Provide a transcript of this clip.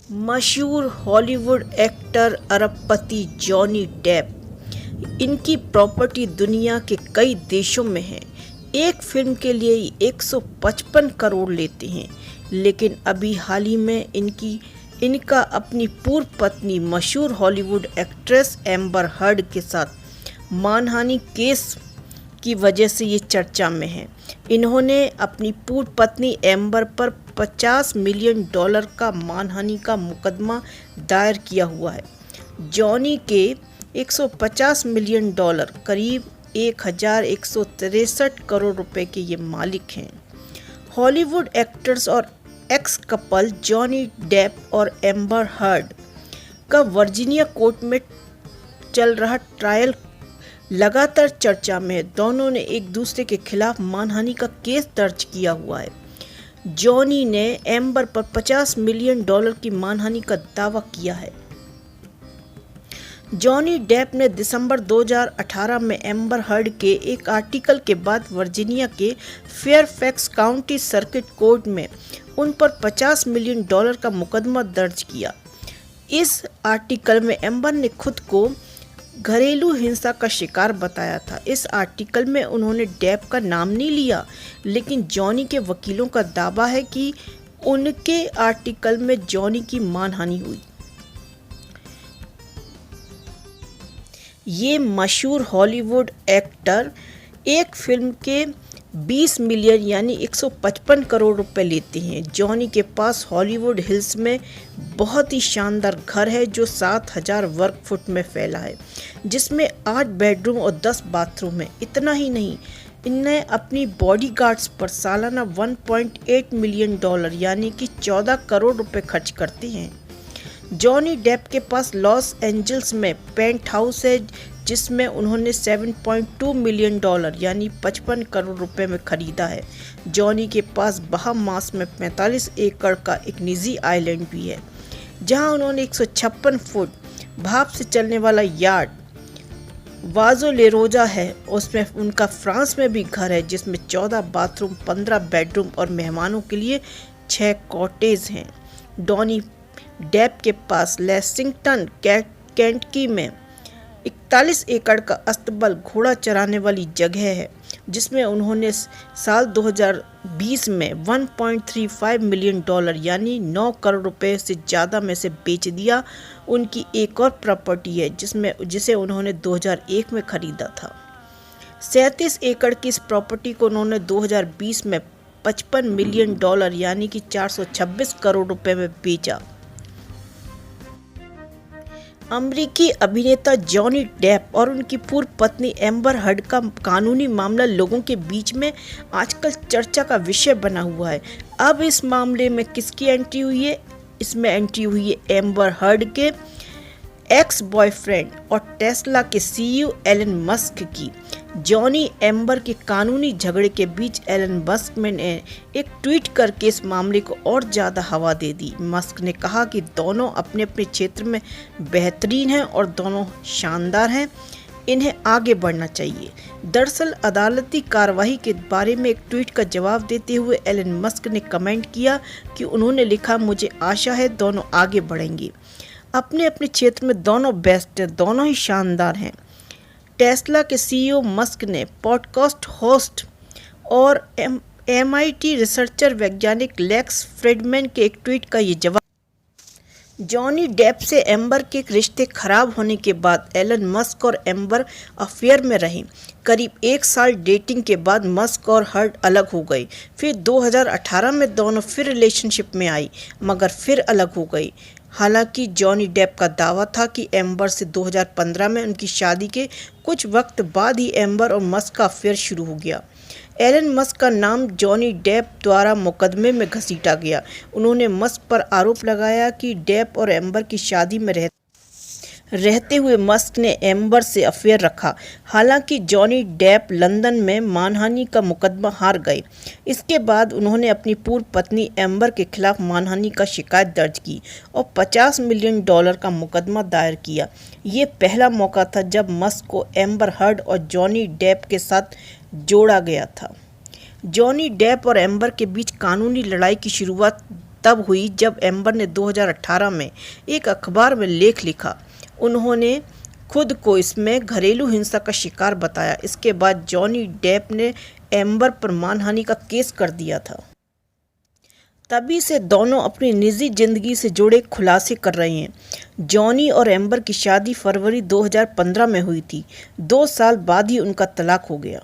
मशहूर Hollywood actor अरबपति Johnny Depp. इनकी प्रॉपर्टी दुनिया के कई देशों में है। एक फिल्म के लिए 155 करोड़ लेते हैं। लेकिन अभी हाल ही में इनका अपनी पूर्व पत्नी मशहूर हॉलीवुड एक्ट्रेस एम्बर हर्ड के साथ मानहानि केस की वजह से ये चर्चा में है। इन्होंने अपनी पूर्व पत्नी एम्बर पर $50 मिलियन का मानहानि का मुकदमा दायर किया हुआ है। जॉनी के 150 मिलियन करीब 1163 करोड़ रुपए के ये मालिक हैं। हॉलीवुड एक्टर्स और एक्स कपल जॉनी डेप और एम्बर हर्ड का वर्जीनिया कोर्ट में चल रहा ट्रायल लगातार चर्चा में है। दोनों ने एक दूसरे के खिलाफ मानहानि का केस दर्ज किया हुआ है। जॉनी ने एम्बर पर $50 मिलियन की मानहानि का दावा किया है। जॉनी डेप ने दिसंबर 2018 में एम्बर हर्ड के एक आर्टिकल के बाद वर्जीनिया के फेयरफैक्स काउंटी सर्किट कोर्ट में उन पर $50 मिलियन का मुकदमा दर्ज किया। इस आर्टिकल में एम्बर ने खुद को घरेलू हिंसा का शिकार बताया था। इस आर्टिकल में उन्होंने डेप का नाम नहीं लिया, लेकिन जॉनी के वकीलों का दावा है कि उनके आर्टिकल में जॉनी की मानहानि हुई। ये मशहूर हॉलीवुड एक्टर एक फिल्म के 20 मिलियन यानी 155 करोड़ रुपए लेते हैं। जॉनी के पास हॉलीवुड हिल्स में बहुत ही शानदार घर है जो 7000 वर्ग फुट में फैला है, जिसमें 8 बेडरूम और 10 बाथरूम है। इतना ही नहीं, इन्हें अपनी बॉडीगार्ड्स पर सालाना $1.8 मिलियन यानी कि 14 करोड़ रुपए खर्च करते हैं। जॉनी डेप के पास लॉस एंजल्स में पेंट हाउस है, जिसमें उन्होंने $7.2 मिलियन यानी 55 करोड़ रुपए में खरीदा है। जॉनी के पास बहामास में 45 एकड़ का एक निजी आइलैंड भी है, जहां उन्होंने 156 फुट भाप से चलने वाला यार्ड वाजो लेरोजा है। उसमें उनका फ्रांस में भी घर है, जिसमें 14 बाथरूम, 15 बेडरूम और मेहमानों के लिए 6 कॉटेज हैं। जॉनी डेप के पास लेक्सिंगटन केंटकी में 41 एकड़ का अस्तबल घोड़ा चराने वाली जगह है, जिसमें उन्होंने साल 2020 में $1.35 मिलियन यानी 9 करोड़ रुपए से ज़्यादा में से बेच दिया। उनकी एक और प्रॉपर्टी है जिसे उन्होंने 2001 में खरीदा था। 37 एकड़ की इस प्रॉपर्टी को उन्होंने 2020 में $55 मिलियन यानी कि 426 करोड़ रुपए में बेचा। अमेरिकी अभिनेता जॉनी डेप और उनकी पूर्व पत्नी एम्बर हर्ड का कानूनी मामला लोगों के बीच में आजकल चर्चा का विषय बना हुआ है। अब इस मामले में किसकी एंट्री हुई है? इसमें एंट्री हुई है एम्बर हर्ड के एक्स बॉयफ्रेंड और टेस्ला के सीईओ एलन मस्क की। जॉनी एम्बर के कानूनी झगड़े के बीच एलन मस्क ने एक ट्वीट करके इस मामले को और ज़्यादा हवा दे दी। मस्क ने कहा कि दोनों अपने अपने क्षेत्र में बेहतरीन हैं और दोनों शानदार हैं, इन्हें आगे बढ़ना चाहिए। दरअसल अदालती कार्रवाई के बारे में एक ट्वीट का जवाब देते हुए एलन मस्क ने कमेंट किया कि उन्होंने लिखा, मुझे आशा है दोनों आगे बढ़ेंगे। अपने अपने क्षेत्र में दोनों बेस्ट हैं, दोनों ही शानदार हैं। टेस्ला के सीईओ मस्क ने पॉडकास्ट होस्ट और MIT रिसर्चर वैज्ञानिक लेक्स फ्रीडमैन के एक ट्वीट का ये जवाब। जॉनी डेप से एम्बर के रिश्ते खराब होने के बाद एलन मस्क और एम्बर अफेयर में रहीं। करीब 1 साल डेटिंग के बाद मस्क और हर्ड अलग हो गई। फिर 2018 में दोनों फिर रिलेशनशिप में आई, मगर फिर अलग हो गई। हालांकि जॉनी डेप का दावा था कि एम्बर से 2015 में उनकी शादी के कुछ वक्त बाद ही एम्बर और मस्क का अफेयर शुरू हो गया। एलन मस्क का नाम जॉनी डेप द्वारा मुकदमे में घसीटा गया। उन्होंने मस्क पर आरोप लगाया कि डेप और एम्बर की शादी में रहते हुए मस्क ने एम्बर से अफेयर रखा। हालांकि जॉनी डेप लंदन में मानहानि का मुकदमा हार गए। इसके बाद उन्होंने अपनी पूर्व पत्नी एम्बर के खिलाफ मानहानि का शिकायत दर्ज की और $50 मिलियन का मुकदमा दायर किया। ये पहला मौका था जब मस्क को एम्बर हर्ड और जॉनी डेप के साथ जोड़ा गया था। जॉनी डेप और एम्बर के बीच कानूनी लड़ाई की शुरुआत तब हुई जब एम्बर ने 2018 में एक अखबार में लेख लिखा। उन्होंने खुद को इसमें घरेलू हिंसा का शिकार बताया। इसके बाद जॉनी डेप ने एम्बर पर मानहानि का केस कर दिया था। तभी से दोनों अपनी निजी जिंदगी से जुड़े खुलासे कर रहे हैं। जॉनी और एम्बर की शादी फरवरी 2015 में हुई थी। 2 साल बाद ही उनका तलाक हो गया।